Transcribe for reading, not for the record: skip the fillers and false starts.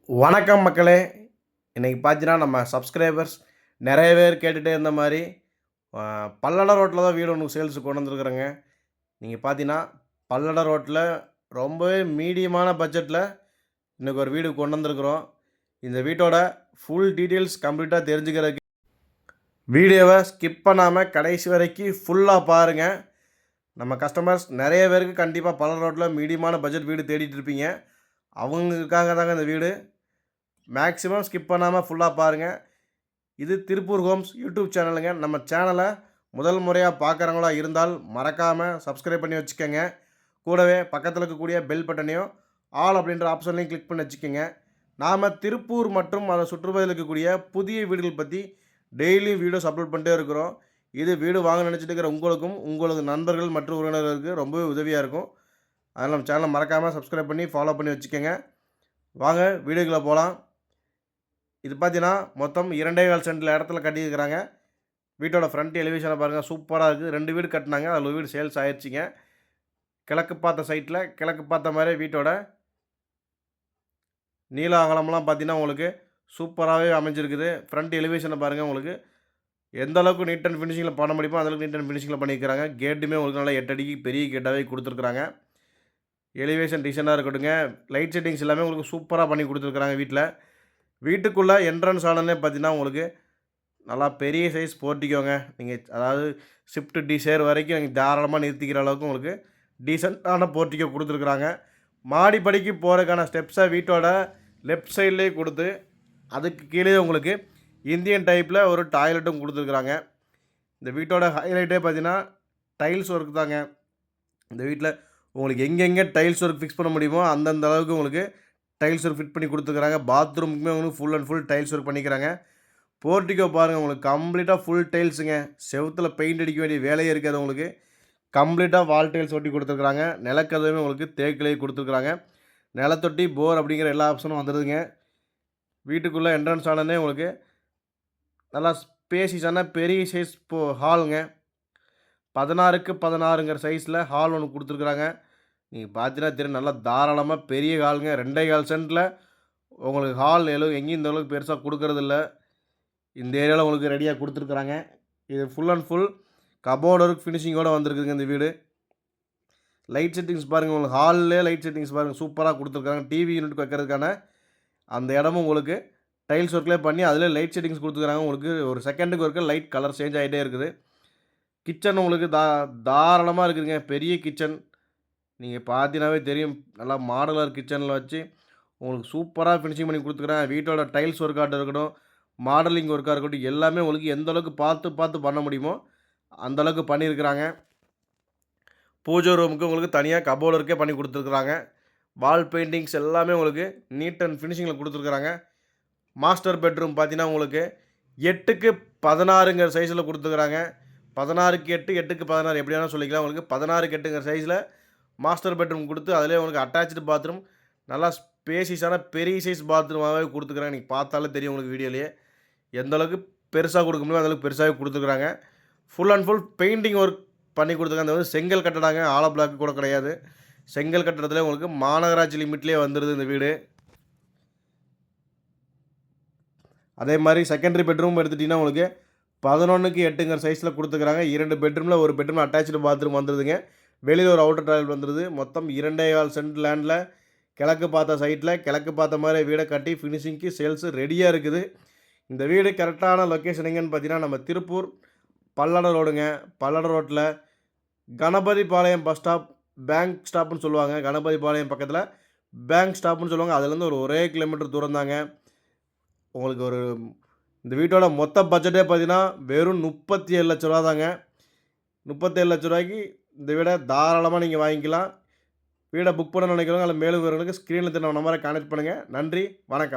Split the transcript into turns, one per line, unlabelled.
வணக்கம் மக்களே. இன்றைக்கி பார்த்தீங்கன்னா நம்ம சப்ஸ்கிரைபர்ஸ் நிறைய பேர் கேட்டுகிட்டே இருந்த மாதிரி பல்லட ரோட்டில் தான் வீடு ஒன்று சேல்ஸுக்கு கொண்டு வந்துருக்குறேங்க. நீங்கள் பார்த்தீங்கன்னா பல்லட ரோட்டில் ரொம்பவே மீடியமான பட்ஜெட்டில் இன்றைக்கி ஒரு வீடு கொண்டு வந்திருக்கிறோம். இந்த வீட்டோட ஃபுல் டீட்டெயில்ஸ் கம்ப்ளீட்டாக தெரிஞ்சுக்கிறதுக்கு வீடியோவை ஸ்கிப் பண்ணாமல் கடைசி வரைக்கும் ஃபுல்லாக பாருங்கள். நம்ம கஸ்டமர்ஸ் நிறைய பேருக்கு கண்டிப்பாக பல்லட ரோட்டில் மீடியமான பட்ஜெட் வீடு தேடிட்டு இருப்பீங்க. அவங்களுக்காக தாங்க இந்த வீடு. மேக்ஸிமம் ஸ்கிப் பண்ணாமல் ஃபுல்லாக பாருங்கள். இது திருப்பூர் ஹோம்ஸ் யூடியூப் சேனலுங்க. நம்ம சேனலை முதல் முறையாக பார்க்குறவங்களா இருந்தால் மறக்காமல் சப்ஸ்கிரைப் பண்ணி வச்சுக்கோங்க. கூடவே பக்கத்தில் இருக்கக்கூடிய பெல் பட்டனையும் ஆல் அப்படின்ற ஆப்ஷன்லையும் கிளிக் பண்ணி வச்சுக்கோங்க. நாம் திருப்பூர் மற்றும் அதை சுற்றுப்பகுதியில் இருக்கக்கூடிய புதிய வீடுகள் பற்றி டெய்லியும் வீடியோஸ் அப்லோட் பண்ணிட்டே இருக்கிறோம். இது வீடு வாங்க நினச்சிட்டு இருக்கிற உங்களுக்கும் உங்களது நண்பர்கள் மற்றும் உறவினர்களுக்கு ரொம்பவே உதவியாக இருக்கும். அதனால் நம்ம சேனலை மறக்காமல் சப்ஸ்கிரைப் பண்ணி ஃபாலோ பண்ணி வச்சுக்கோங்க. வாங்க வீடியோக்குள்ளே போகலாம். இது பார்த்தீங்கன்னா மொத்தம் 2.25 சென்டில் இடத்துல கட்டியிருக்கிறாங்க. வீட்டோட ஃப்ரண்ட் எலிவேஷனை பாருங்கள், சூப்பராக இருக்குது. 2 வீடு கட்டினாங்க, அதில் ஒரு வீடு சேல்ஸ் ஆயிடுச்சிங்க. கிழக்கு பார்த்த சைட்டில் கிழக்கு பார்த்த மாதிரி வீட்டோட நீள அகலம்லாம் பார்த்தீங்கன்னா உங்களுக்கு சூப்பராகவே அமைஞ்சிருக்குது. ஃப்ரண்ட் எலிவேஷனை பாருங்கள், உங்களுக்கு எந்த அளவுக்கு நீட் அண்ட் ஃபினிஷிங்கில் பண்ண முடியுமோ அந்தளவுக்கு நீட் அண்ட் ஃபினிஷிங்கில் பண்ணியிருக்கிறாங்க. கேட்டுமே உங்களுக்கு நல்லா 8 அடிக்கு பெரிய கேட்டாகவே கொடுத்துருக்குறாங்க. எலிவேஷன் டிசைனாக இருக்கட்டுங்க, லைட் செட்டிங்ஸ் எல்லாமே உங்களுக்கு சூப்பராக பண்ணி கொடுத்துருக்குறாங்க. வீட்டுக்குள்ளே என்ட்ரன்ஸ் ஆனே பார்த்தீங்கன்னா உங்களுக்கு நல்லா பெரிய சைஸ் போர்ட்டிக்கோங்க. நீங்கள் அதாவது ஷிஃப்ட் டிசைர் வரைக்கும் நீங்கள் தாராளமாக நிறுத்திக்கிற அளவுக்கு உங்களுக்கு டீசெண்டான போர்ட்டிக்கோ கொடுத்துருக்குறாங்க. மாடிப்படிக்கு போகிறதுக்கான ஸ்டெப்ஸை வீட்டோட லெஃப்ட் சைட்லேயே கொடுத்து அதுக்கு கீழே உங்களுக்கு இந்தியன் டைப்பில் ஒரு டாய்லெட்டும் கொடுத்துருக்குறாங்க. இந்த வீட்டோட ஹைலைட்டே பார்த்தீங்கன்னா டைல்ஸ் ஒர்க் தாங்க. இந்த வீட்டில் உங்களுக்கு எங்கெங்கே டைல்ஸ் ஒர்க் ஃபிக்ஸ் பண்ண முடியுமோ அந்தந்த அளவுக்கு உங்களுக்கு டைல்ஸ் ஒர்க் ஃபிட் பண்ணி கொடுத்துருக்குறாங்க. பாத்ரூமுக்குமே உங்களுக்கு full and full tiles work பண்ணிக்கிறாங்க. போர்ட்டிக்கோ பாருங்கள், உங்களுக்கு கம்ப்ளீட்டாக ஃபுல் டைல்ஸுங்க. செவுத்தில் பெயிண்ட் அடிக்க வேண்டிய வேலையே இருக்காது. உங்களுக்கு கம்ப்ளீட்டாக வால் டைல்ஸ் ஒட்டி கொடுத்துருக்குறாங்க. நிலக்கதவுமே உங்களுக்கு தேக்கிலேயே கொடுத்துருக்குறாங்க. நிலத்தொட்டி போர் அப்படிங்கிற எல்லா ஆப்ஷனும் வந்துடுதுங்க. வீட்டுக்குள்ளே என்ட்ரன்ஸ் ஆனே உங்களுக்கு நல்லா ஸ்பேசிஸான பெரிய சைஸ் ஹாலுங்க. 16க்கு 16ங்கிற சைஸில் ஹால் ஒன்று கொடுத்துருக்குறாங்க. நீங்கள் பார்த்தீங்கன்னா தெரியும், நல்லா தாராளமாக பெரிய ஹாலுங்க. 2.25 சென்டில் உங்களுக்கு ஹால் எங்கேயும் இந்த அளவுக்கு பெருசாக கொடுக்கறதில்ல. இந்த ஏரியாவில் உங்களுக்கு ரெடியாக கொடுத்துருக்குறாங்க. இது full and full cupboard work ஃபினிஷிங்கோடு வந்திருக்குதுங்க இந்த வீடு. லைட் செட்டிங்ஸ் பாருங்கள், உங்களுக்கு ஹாலிலே லைட் செட்டிங்ஸ் பாருங்கள், சூப்பராக கொடுத்துருக்காங்க. டிவி யூனிட் வைக்கிறதுக்கான அந்த இடமும் உங்களுக்கு டைல்ஸ் ஒர்க்லேயே பண்ணி அதிலே லைட் செட்டிங்ஸ் கொடுத்துருக்காங்க. உங்களுக்கு ஒரு செகண்டுக்கு ஒருக்க லைட் கலர் சேஞ்ச் ஆகிட்டே இருக்குது. கிச்சன் உங்களுக்கு தாராளமாக இருக்குதுங்க. பெரிய கிச்சன். நீங்கள் பார்த்தீங்கன்னாவே தெரியும், நல்லா மாடலர் கிச்சனில் வச்சு உங்களுக்கு சூப்பராக ஃபினிஷிங் பண்ணி கொடுத்துக்குறேன். வீட்டோட டைல்ஸ் ஒர்க்காக இருக்கட்டும், மாடலிங் ஒர்க்காக இருக்கட்டும், எல்லாமே உங்களுக்கு எந்த அளவுக்கு பார்த்து பண்ண முடியுமோ அந்தளவுக்கு பண்ணியிருக்கிறாங்க. பூஜை ரூமுக்கு உங்களுக்கு தனியாக கபோர்டு ஒர்க்கே பண்ணி கொடுத்துருக்குறாங்க. வால் பெயிண்டிங்ஸ் எல்லாமே உங்களுக்கு நீட் அண்ட் ஃபினிஷிங்கில் கொடுத்துருக்குறாங்க. மாஸ்டர் பெட்ரூம் பார்த்தீங்கன்னா உங்களுக்கு 8க்கு 16ங்கிற சைஸில் கொடுத்துருக்குறாங்க. 16க்கு 8, 8க்கு 16 எப்படி வேணால் சொல்லிக்கலாம். உங்களுக்கு 16க்கு 8ங்கிற சைஸில் மாஸ்டர் பெட்ரூம் கொடுத்து அதிலே உங்களுக்கு அட்டாச்சு பாத்ரூம், நல்லா ஸ்பேசிஸான பெரிய சைஸ் பாத்ரூமாகவே கொடுத்துக்குறாங்க. நீங்கள் பார்த்தாலே தெரியும் உங்களுக்கு வீடியோலேயே எந்த அளவுக்கு பெருசாக கொடுக்க முடியுமோ அந்தளவுக்கு பெருசாகவே கொடுத்துருக்குறாங்க. Full and full painting work பண்ணி கொடுத்துருக்காங்க. அந்த வந்து செங்கல் கட்டடாங்க, ஆல பிளாக் கூட கிடையாது. செங்கல் கட்டடத்தில் உங்களுக்கு மாநகராட்சி லிமிட்லேயே வந்துடுது இந்த வீடு. அதே மாதிரி செகண்டரி பெட்ரூம் எடுத்துட்டிங்கன்னா உங்களுக்கு 11க்கு 8ங்கிற சைஸில் கொடுத்துருக்குறாங்க. 2 பெட்ரூமில் ஒரு பெட்ரூம் அட்டாச்சு பாத்ரூம் வந்துடுதுங்க. வெளியில் ஒரு அவுட்டர் டாய்லெட் வந்துடுது. மொத்தம் 2.25 சென்ட் லேண்டில் கிழக்கு பார்த்த சைட்டில் கிழக்கு பார்த்த மாதிரி வீடை கட்டி ஃபினிஷிங்க்கு சேல்ஸு ரெடியாக இருக்குது. இந்த வீடு கரெக்டான லொக்கேஷன் எங்கன்னு பார்த்தீங்கன்னா நம்ம திருப்பூர் பல்லட ரோடுங்க. பல்லட ரோட்டில் கணபதிபாளையம் பஸ் ஸ்டாப், பேங்க் ஸ்டாப்புன்னு சொல்லுவாங்க. கணபதிபாளையம் பக்கத்தில் பேங்க் ஸ்டாப்புன்னு சொல்லுவாங்க. அதுலேருந்து ஒரு 1 கிலோமீட்டர் தூரம் தாங்க. உங்களுக்கு இந்த வீட்டோட மொத்த பட்ஜெட்டே பார்த்தீங்கன்னா வெறும் 37 லட்ச ரூபா தாங்க. 37 லட்ச ரூபாய்க்கு இந்த வீடை தாராளமாக நீங்கள் வாங்கிக்கலாம். வீடை புக் பண்ண நினைக்கிறவங்க அதில் மேலும் விவரங்களுக்கு ஸ்க்ரீனில் தெரியும் நம்பரை கான்டெக்ட் பண்ணுங்கள். நன்றி, வணக்கம்.